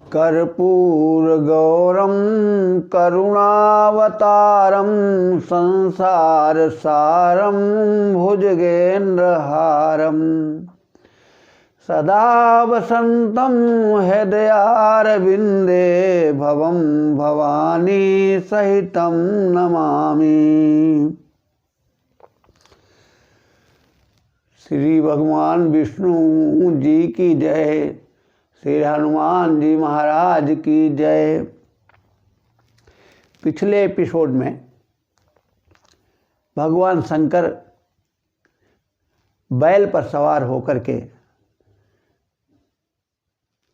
कर्पूरगौरं करुणावतारं संसारसारं भुजगेन्द्रहारं सदा वसन्तं हृदयारविन्दे भवं भवानी सहितं नमामि। श्री भगवान विष्णु जी की जय, श्री हनुमान जी महाराज की जय। पिछले एपिसोड में भगवान शंकर बैल पर सवार होकर के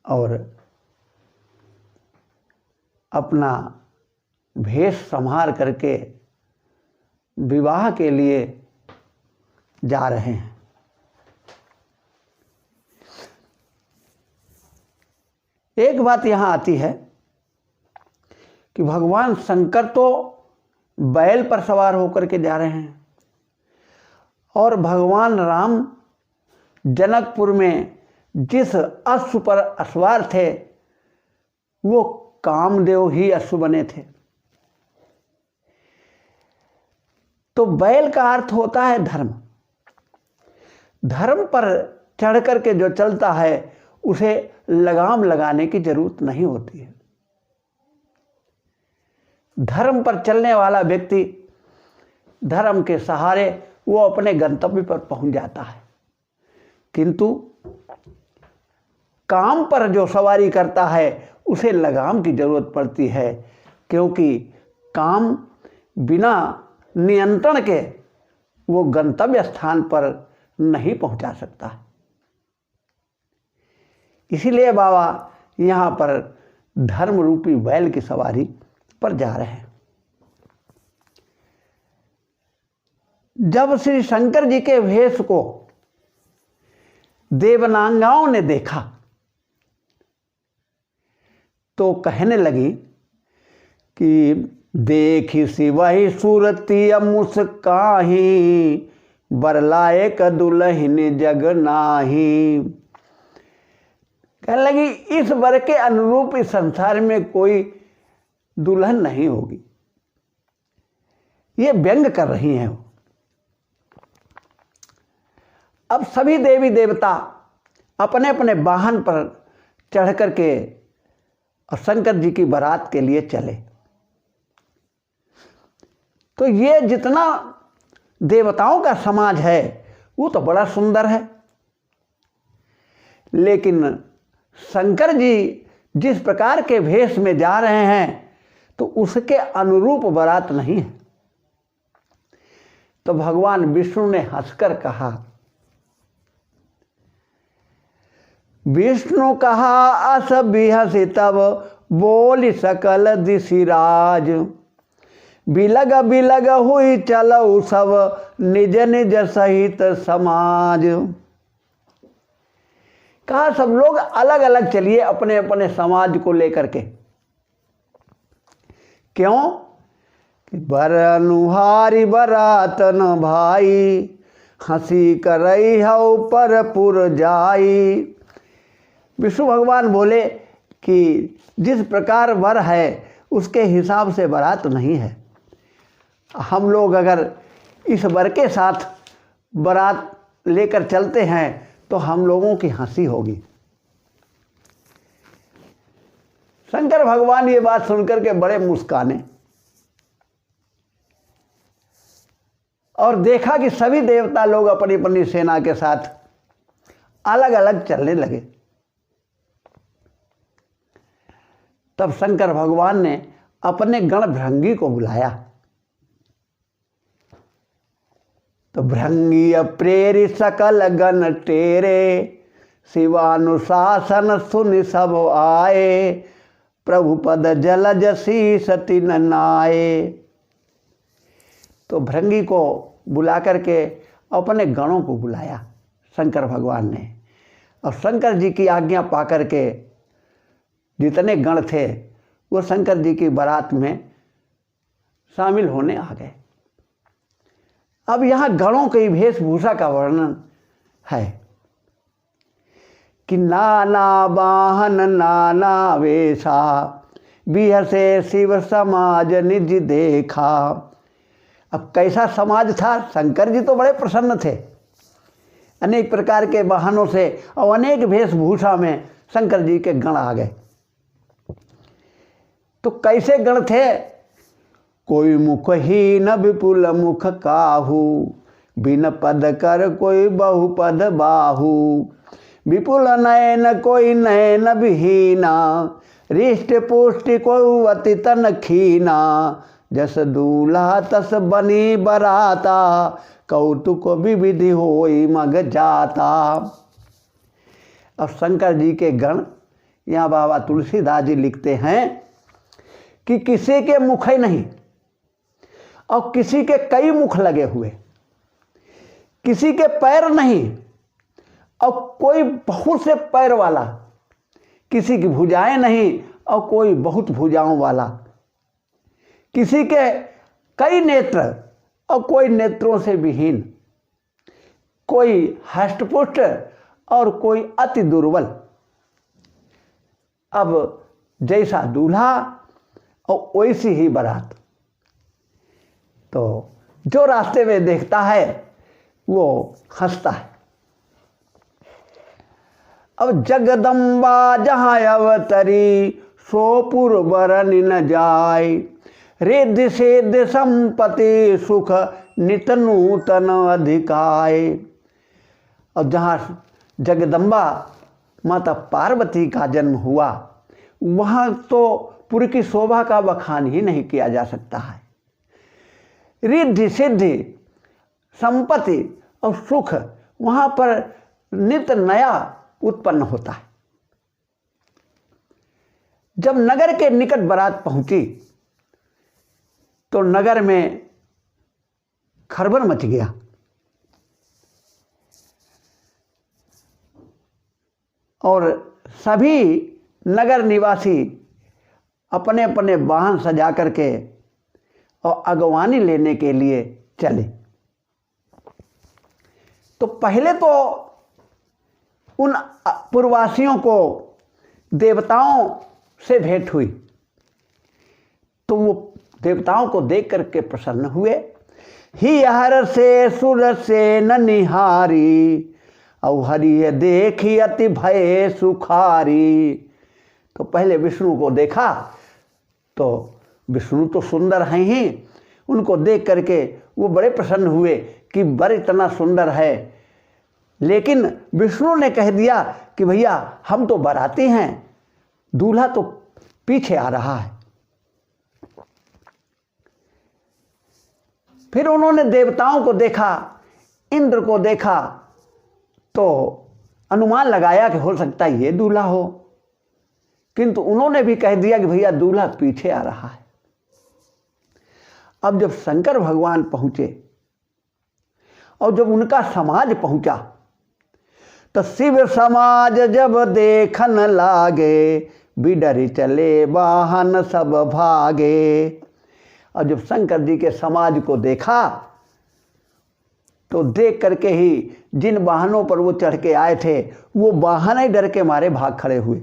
और अपना भेष संहार करके विवाह के लिए जा रहे हैं। एक बात यहाँ आती है कि भगवान शंकर तो बैल पर सवार होकर के जा रहे हैं और भगवान राम जनकपुर में जिस अश्व पर असवार थे वो कामदेव ही अश्व बने थे। तो बैल का अर्थ होता है धर्म। धर्म पर चढ़ करके जो चलता है उसे लगाम लगाने की जरूरत नहीं होती है। धर्म पर चलने वाला व्यक्ति धर्म के सहारे वो अपने गंतव्य पर पहुंच जाता है, किंतु काम पर जो सवारी करता है उसे लगाम की जरूरत पड़ती है, क्योंकि काम बिना नियंत्रण के वो गंतव्य स्थान पर नहीं पहुंचा सकता है। इसीलिए बाबा यहाँ पर धर्म रूपी बैल की सवारी पर जा रहे हैं। जब श्री शंकर जी के भेष को देवनांगाओं ने देखा तो कहने लगी कि देखी सी वही सूरती मुस्काही, बरलाए क दुल्हन जग नाही। कहने लगी इस वर के अनुरूप इस संसार में कोई दुल्हन नहीं होगी। ये व्यंग कर रही हैं। अब सभी देवी देवता अपने अपने वाहन पर चढ़ करके और शंकर जी की बारात के लिए चले। तो ये जितना देवताओं का समाज है वो तो बड़ा सुंदर है, लेकिन शंकर जी जिस प्रकार के भेष में जा रहे हैं तो उसके अनुरूप बारात नहीं है। तो भगवान विष्णु ने हंसकर कहा, विष्णु कहा अस बिहसि तब बोली सकल दिशिराज, बिलग बिलग हुई चलऊ सब निज निज सहित समाज। कहा सब लोग अलग अलग चलिए अपने अपने समाज को लेकर के। क्यों? बर अनुहारी बरात न भाई, हंसी करई हऊ पर पुर जाई। विष्णु भगवान बोले कि जिस प्रकार वर है उसके हिसाब से बारात नहीं है। हम लोग अगर इस वर के साथ बारात लेकर चलते हैं तो हम लोगों की हंसी होगी। शंकर भगवान ये बात सुनकर के बड़े मुस्काने और देखा कि सभी देवता लोग अपनी अपनी सेना के साथ अलग अलग चलने लगे। तब शंकर भगवान ने अपने गण भृंगी को बुलाया। तो भृंगी प्रेरि सकल गण तेरे, शिवानुशासन सुनि सब आए, प्रभु पद जलज शीस तिन नाये। तो भृंगी को बुला करके अपने गणों को बुलाया शंकर भगवान ने, और शंकर जी की आज्ञा पा करके जितने गण थे वो शंकर जी की बारात में शामिल होने आ गए। अब यहाँ गणों की वेशभूषा का वर्णन है कि नाना वाहन नाना वेशा, बिहसे शिव समाज निज देखा। अब कैसा समाज था, शंकर जी तो बड़े प्रसन्न थे। अनेक प्रकार के वाहनों से और अनेक वेशभूषा में शंकर जी के गण आ गए। तो कैसे गण थे? कोई मुखहीन विपुल मुख काहू, बिन पद कर कोई बहुपद बाहू। विपुल नयन कोई नयन विहीना, रिष्ट पुष्टि कोई अति तन खीना। जस दूल्हा तस बनी बराता, कौतुक विविधि होई मग जाता। अब शंकर जी के गण, यहाँ बाबा तुलसीदास जी लिखते हैं कि किसी के मुख ही नहीं और किसी के कई मुख लगे हुए, किसी के पैर नहीं और कोई बहुत से पैर वाला, किसी की भुजाएं नहीं और कोई बहुत भुजाओं वाला, किसी के कई नेत्र और कोई नेत्रों से विहीन, कोई हष्टपुष्ट और कोई अति दुर्बल। अब जैसा दूल्हा और वैसी ही बारात। तो जो रास्ते में देखता है वो हंसता है। अब जगदम्बा जहाँ अवतरी, सोपुर बरन न जाय। रिद्धि सिद्धि संपत्ति सुख नित नूतन अधिकाय। और जहाँ जगदम्बा माता पार्वती का जन्म हुआ, वहाँ तो पुर की शोभा का बखान ही नहीं किया जा सकता है। रिद्धि सिद्धि संपत्ति और सुख वहाँ पर नित नया उत्पन्न होता है। जब नगर के निकट बारात पहुंची तो नगर में खरबन मच गया। और सभी नगर निवासी अपने अपने वाहन सजा करके और अगवानी लेने के लिए चले। तो पहले तो उन पूर्ववासियों को देवताओं से भेंट हुई, तो वो देवताओं को देख करके प्रसन्न हुए। ही हर से सुर से न निहारी, और हरि देखी अति भय सुखारी। तो पहले विष्णु को देखा तो विष्णु तो सुंदर हैं ही, उनको देख करके वो बड़े प्रसन्न हुए कि वर इतना सुंदर है। लेकिन विष्णु ने कह दिया कि भैया हम तो बाराती हैं, दूल्हा तो पीछे आ रहा है। फिर उन्होंने देवताओं को देखा, इंद्र को देखा, तो अनुमान लगाया कि हो सकता है ये दूल्हा हो, किंतु उन्होंने भी कह दिया कि भैया दूल्हा पीछे आ रहा है। अब जब शंकर भगवान पहुंचे और जब उनका समाज पहुंचा, तो शिव समाज जब देखन लागे, बिडरी चले वाहन सब भागे। और जब शंकर जी के समाज को देखा तो देख करके ही जिन वाहनों पर वो चढ़ के आए थे वो वाहन ही डर के मारे भाग खड़े हुए।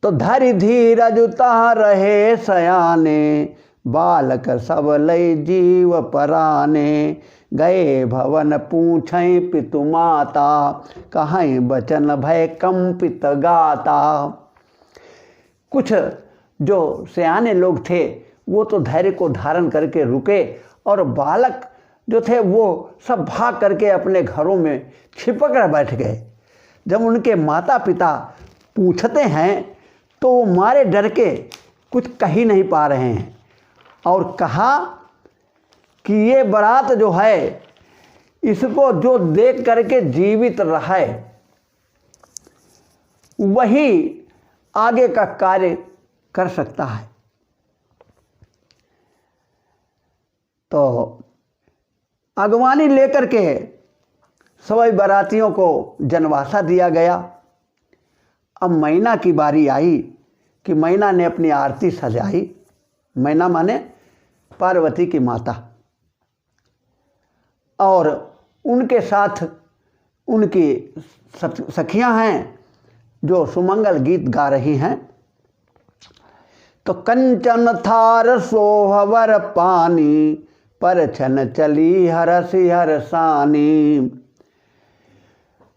तो धरि धीरज उतार रहे सयाने, बालक सब लय जीव पराने। गए भवन पूछे पितु माता, कहें बचन भय कंपित गाता। कुछ जो सयाने लोग थे वो तो धैर्य को धारण करके रुके, और बालक जो थे वो सब भाग करके अपने घरों में छिपक कर बैठ गए। जब उनके माता पिता पूछते हैं तो वो मारे डर के कुछ कह ही नहीं पा रहे हैं, और कहा कि ये बारात जो है इसको जो देख करके जीवित रहे वही आगे का कार्य कर सकता है। तो अगवानी लेकर के सभी बारातियों को जनवासा दिया गया। अब मैना की बारी आई कि मैना ने अपनी आरती सजाई। मैना माने पार्वती की माता, और उनके साथ उनकी सखियां हैं जो सुमंगल गीत गा रही हैं। तो कंचन थार सोहवर पानी, पर छन चली हरसि हरसानी।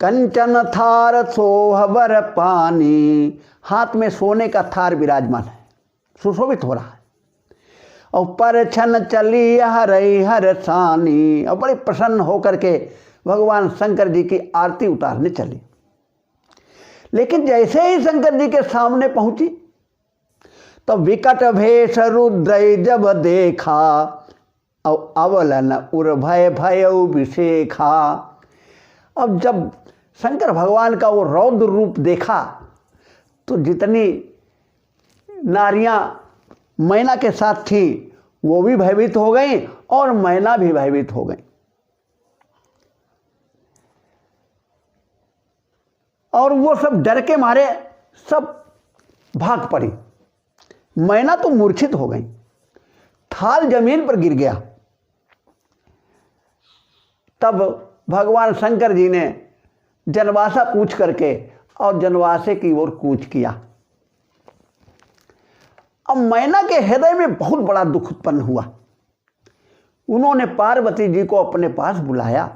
कंचन थार सोहवर पानी, हाथ में सोने का थार विराजमान है, सुशोभित हो रहा है। और पर छन चली हरई हरसानी, और बड़े प्रसन्न होकर के भगवान शंकर जी की आरती उतारने चली। लेकिन जैसे ही शंकर जी के सामने पहुंची तो विकट भेष रुद्र जब देखा, और अवलन उर्भय भयउ विशेखा। अब जब शंकर भगवान का वो रौद्र रूप देखा तो जितनी नारियां मैना के साथ थी वो भी भयभीत हो गई और मैना भी भयभीत हो गई। और वो सब डर के मारे सब भाग पड़ी। मैना तो मूर्छित हो गई, थाल जमीन पर गिर गया। तब भगवान शंकर जी ने जनवासा पूछ करके और जनवासे की ओर कूच किया। अब मैना के हृदय में बहुत बड़ा दुख उत्पन्न हुआ। उन्होंने पार्वती जी को अपने पास बुलाया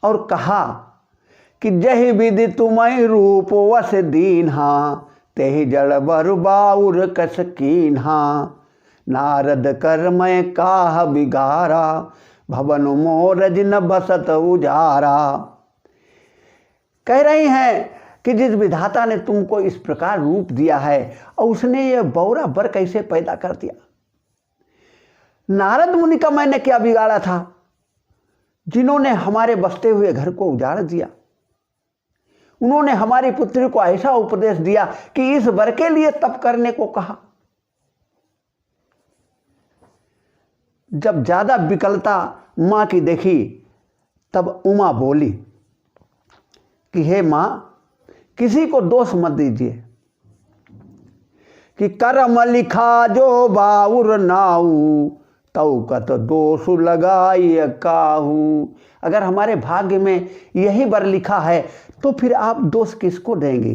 और कहा कि जहि विधि तुम्हें रूप वस दीन्हा, तेहि जड़ बरु बाउर कस कीन्हा। नारद कर मैं काह बिगारा, भवन मोर जिन बसत उजारा। कह रही हैं कि जिस विधाता ने तुमको इस प्रकार रूप दिया है और उसने ये बौरा बर कैसे पैदा कर दिया। नारद मुनि का मैंने क्या बिगाड़ा था जिन्होंने हमारे बसते हुए घर को उजाड़ दिया। उन्होंने हमारी पुत्री को ऐसा उपदेश दिया कि इस वर के लिए तप करने को कहा। जब ज्यादा विकलता मां की देखी तब उमा बोली कि हे मां, किसी को दोष मत दीजिए कि कर्म लिखा जो बाउर नाऊ, तऊ कत दोष लगाई काहू। अगर हमारे भाग्य में यही वर लिखा है तो फिर आप दोष किसको देंगे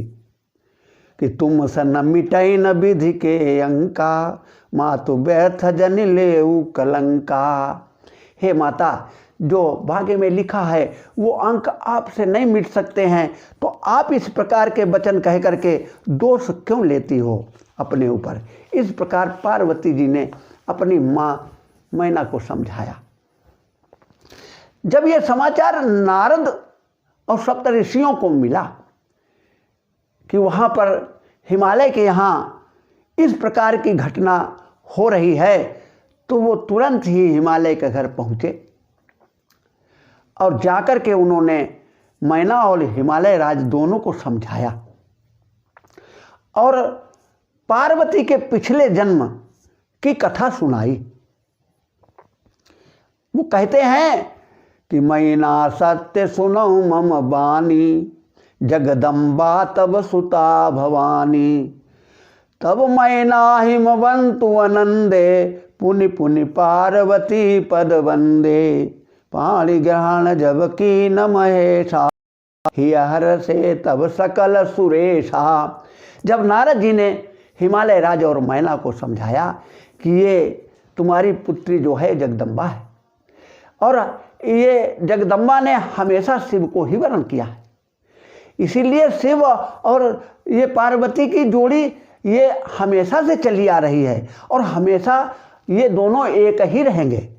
कि तुम सन मिटई न विधि के अंका, मातु व्यर्थ जन लेऊ कलंका। हे माता, जो भाग्य में लिखा है वो अंक आपसे नहीं मिट सकते हैं, तो आप इस प्रकार के वचन कह करके दोष क्यों लेती हो अपने ऊपर। इस प्रकार पार्वती जी ने अपनी माँ मैना को समझाया। जब ये समाचार नारद और सप्त ऋषियों को मिला कि वहाँ पर हिमालय के यहाँ इस प्रकार की घटना हो रही है, तो वो तुरंत ही हिमालय के घर पहुँचे और जाकर के उन्होंने मैना और हिमालय राज दोनों को समझाया और पार्वती के पिछले जन्म की कथा सुनाई। वो कहते हैं कि मैना सत्य सुनौ मम बानी, जगदम्बा तब सुता भवानी। तब मैना हिमवंतु आनंदे, पुनि पुनि पार्वती पद वंदे। पाणि ग्रहण जब की न महेशा, हियर से तब सकल सुरेशा। जब नारद जी ने हिमालय राज और मैना को समझाया कि ये तुम्हारी पुत्री जो है जगदम्बा है और ये जगदम्बा ने हमेशा शिव को ही वरण किया है, इसीलिए शिव और ये पार्वती की जोड़ी ये हमेशा से चली आ रही है और हमेशा ये दोनों एक ही रहेंगे।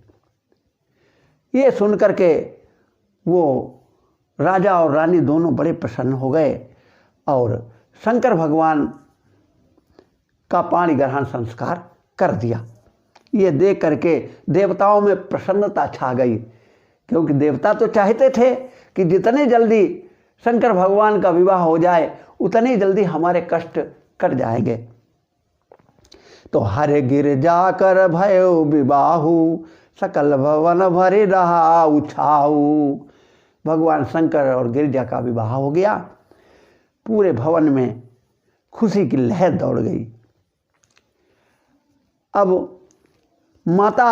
ये सुन करके वो राजा और रानी दोनों बड़े प्रसन्न हो गए और शंकर भगवान का पाणी ग्रहण संस्कार कर दिया। ये देख करके देवताओं में प्रसन्नता छा गई, क्योंकि देवता तो चाहते थे कि जितने जल्दी शंकर भगवान का विवाह हो जाए उतनी जल्दी हमारे कष्ट कट जाएंगे। तो हर गिर जाकर भयो विबाहु, सकल भवन भरे रहा उछाऊ। भगवान शंकर और गिरिजा का विवाह हो गया, पूरे भवन में खुशी की लहर दौड़ गई। अब माता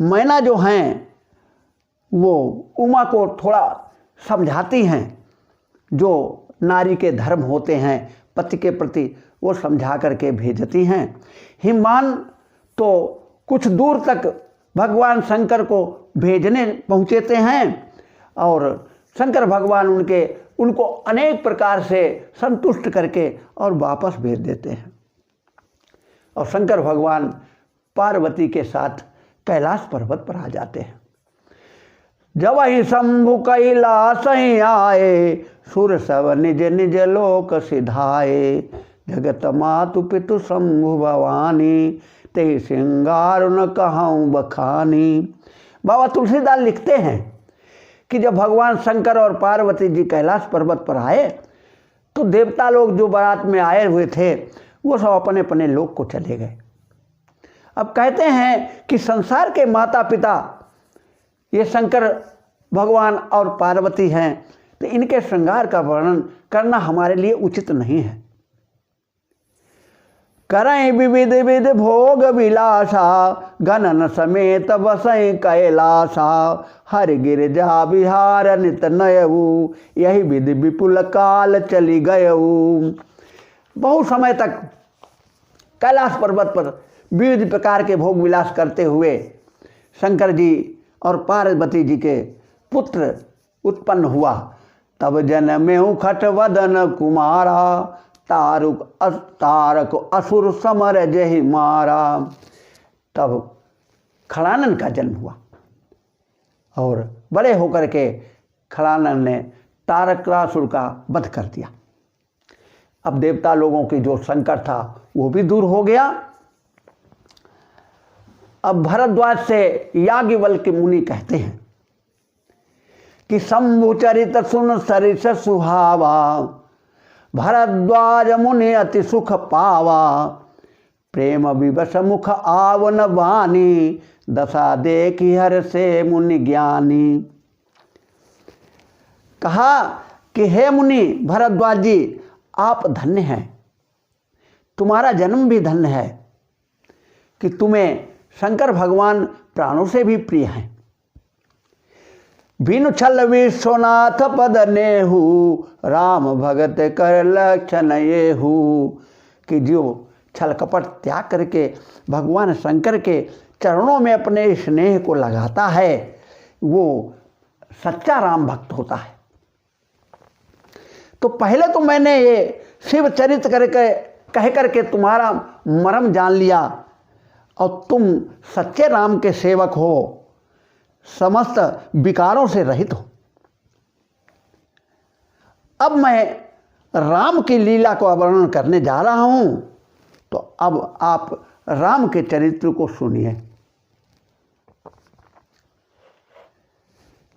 मैना जो हैं वो उमा को थोड़ा समझाती हैं, जो नारी के धर्म होते हैं पति के प्रति, वो समझा करके भेजती हैं। हिमवान तो कुछ दूर तक भगवान शंकर को भेजने पहुँचते हैं और शंकर भगवान उनको अनेक प्रकार से संतुष्ट करके और वापस भेज देते हैं। और शंकर भगवान पार्वती के साथ कैलाश पर्वत पर आ जाते हैं। जब ही शंभु कैलाश ही आए, सुर सब निज निज लोक सिधाए। जगत मातु पितु शंभु भवानी, ते श्रृंगार न कहूँ बखानी। बाबा तुलसीदास लिखते हैं कि जब भगवान शंकर और पार्वती जी कैलाश पर्वत पर आए तो देवता लोग जो बारात में आए हुए थे वो सब अपने अपने लोक को चले गए। अब कहते हैं कि संसार के माता पिता ये शंकर भगवान और पार्वती हैं, तो इनके श्रृंगार का वर्णन करना हमारे लिए उचित नहीं है। करें विविध विध भोग विलासा, गणन समेत बसई कैलासा। हर गिरजा विहार नित नयऊ, यही विधि विपुल काल चली गयऊ। बहुत समय तक कैलाश पर्वत पर विविध प्रकार के भोग विलास करते हुए शंकर जी और पार्वती जी के पुत्र उत्पन्न हुआ। तब जनमेऊ खटवदन कुमारा, तारक असुर समर जहि मारा। तब खड़ानन का जन्म हुआ और बड़े होकर के खड़ानन ने तारकासुर का वध कर दिया। अब देवता लोगों की जो संकट था वो भी दूर हो गया। अब भरद्वाज से याज्ञवल्क्य मुनि कहते हैं कि शंभु चरित सुन सरिस सुहावा, भरद्वाज मुनि अति सुख पावा। प्रेम विवश मुख आवन वाणी, दशा देखी हर से मुनि ज्ञानी। कहा कि हे मुनि भरद्वाज जी, आप धन्य हैं, तुम्हारा जन्म भी धन्य है कि तुम्हें शंकर भगवान प्राणों से भी प्रिय हैं। बिनु छल विश्वनाथ पद नेहु, राम भगत कर लक्षण येहु। कि जो छल कपट त्याग करके भगवान शंकर के चरणों में अपने स्नेह को लगाता है, वो सच्चा राम भक्त होता है। तो पहले तो मैंने ये शिव चरित कह करके तुम्हारा मर्म जान लिया और तुम सच्चे राम के सेवक हो, समस्त विकारों से रहित हो। अब मैं राम की लीला को वर्णन करने जा रहा हूं, तो अब आप राम के चरित्र को सुनिए।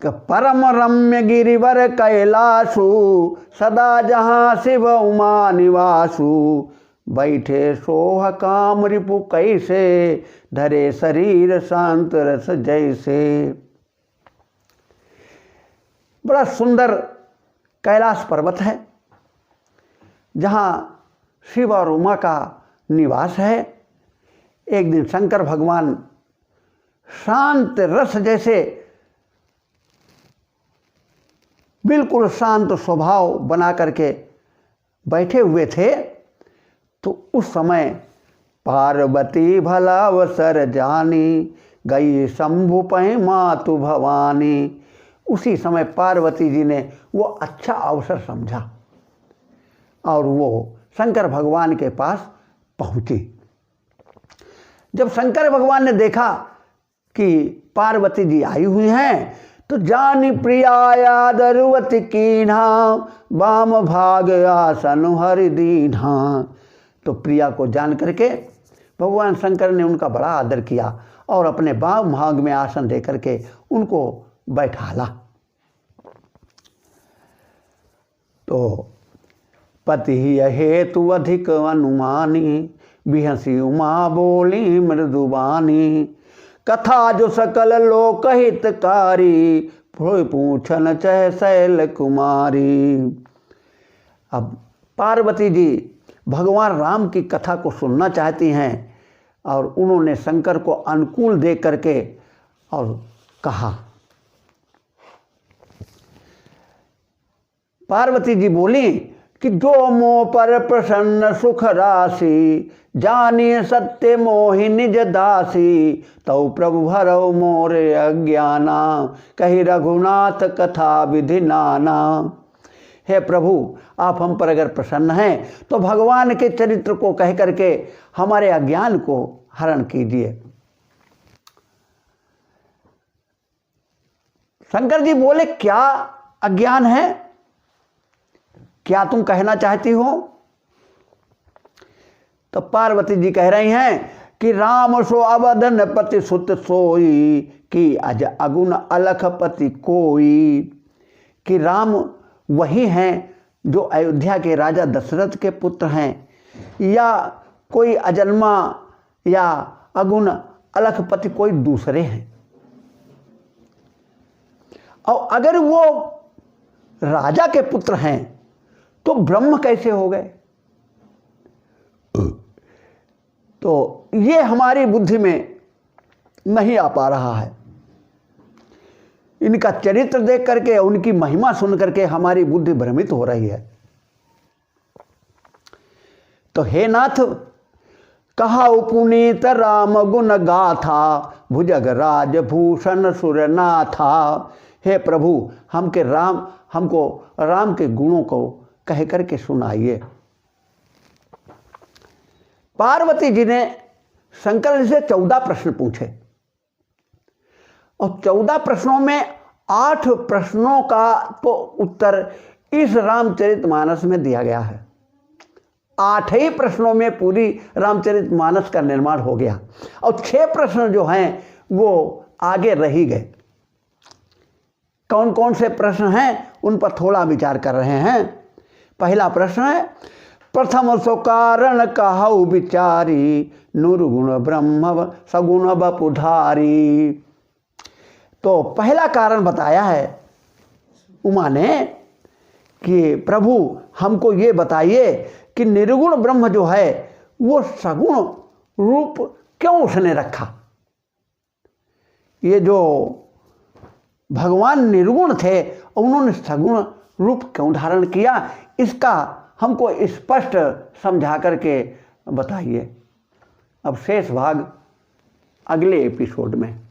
परम रम्य गिरिवर कैलासु, सदा जहाँ शिव उमा निवासु। बैठे सोह काम रिपु कैसे, धरे शरीर शांत रस जैसे। बड़ा सुंदर कैलाश पर्वत है जहाँ शिव और उमा का निवास है। एक दिन शंकर भगवान शांत रस जैसे बिल्कुल शांत स्वभाव बना करके बैठे हुए थे, तो उस समय पार्वती भला अवसर जानी, गई शंभु पै मातु भवानी। उसी समय पार्वती जी ने वो अच्छा अवसर समझा और वो शंकर भगवान के पास पहुँची। जब शंकर भगवान ने देखा कि पार्वती जी आई हुई हैं, तो जानी प्रिया दरुवति कीन्हा, वाम भाग आसन हरि दीन्हा। तो प्रिया को जान करके भगवान शंकर ने उनका बड़ा आदर किया और अपने वाम भाग में आसन दे करके उनको बैठाला। तो पति हेतु अधिक अनुमानी, बिहसी उमा बोली मृदुबानी। कथा जो सकल लोक हितकारी, पूछन चह शैल कुमारी। अब पार्वती जी भगवान राम की कथा को सुनना चाहती हैं और उन्होंने शंकर को अनुकूल देख करके और कहा पार्वती जी बोली कि जो मोह पर प्रसन्न सुख राशि, जानिए सत्य मोहि निज दासी, तौ प्रभु हरौ मोरे अज्ञाना, कही रघुनाथ कथा विधि नाना। हे प्रभु, आप हम पर अगर प्रसन्न हैं तो भगवान के चरित्र को कह करके हमारे अज्ञान को हरण कीजिए। शंकर जी बोले, क्या अज्ञान है, क्या तुम कहना चाहती हो? तो पार्वती जी कह रही हैं कि राम सो अवधन पति सुत सोई, कि अज अगुन अलख पति कोई। कि राम वही हैं जो अयोध्या के राजा दशरथ के पुत्र हैं, या कोई अजन्मा या अगुन अलखपति कोई दूसरे हैं। और अगर वो राजा के पुत्र हैं तो ब्रह्म कैसे हो गए? तो ये हमारी बुद्धि में नहीं आ पा रहा है। इनका चरित्र देख करके, उनकी महिमा सुन करके हमारी बुद्धि भ्रमित हो रही है। तो हे नाथ, कहा पुनीत राम गुण गाथा, भुजग राज भूषण सुरनाथा। हे प्रभु, हमको राम के गुणों को कह करके सुनाइए। पार्वती जी ने शंकर जी से 14 प्रश्न पूछे और 14 प्रश्नों में 8 प्रश्नों का तो उत्तर इस रामचरितमानस में दिया गया है। 8 ही प्रश्नों में पूरी रामचरितमानस का निर्माण हो गया और 6 प्रश्न जो हैं वो आगे रह गए। कौन कौन से प्रश्न हैं उन पर थोड़ा विचार कर रहे हैं। पहला प्रश्न है, प्रथम सो कारण कहु विचारी, निर्गुण ब्रह्म सगुण बपुधारी। तो पहला कारण बताया है उमा ने कि प्रभु हमको ये बताइए कि निर्गुण ब्रह्म जो है वो सगुण रूप क्यों उसने रखा। ये जो भगवान निर्गुण थे उन्होंने सगुण रूप क्यों धारण किया, इसका हमको स्पष्ट समझा करके बताइए। अब शेष भाग अगले एपिसोड में।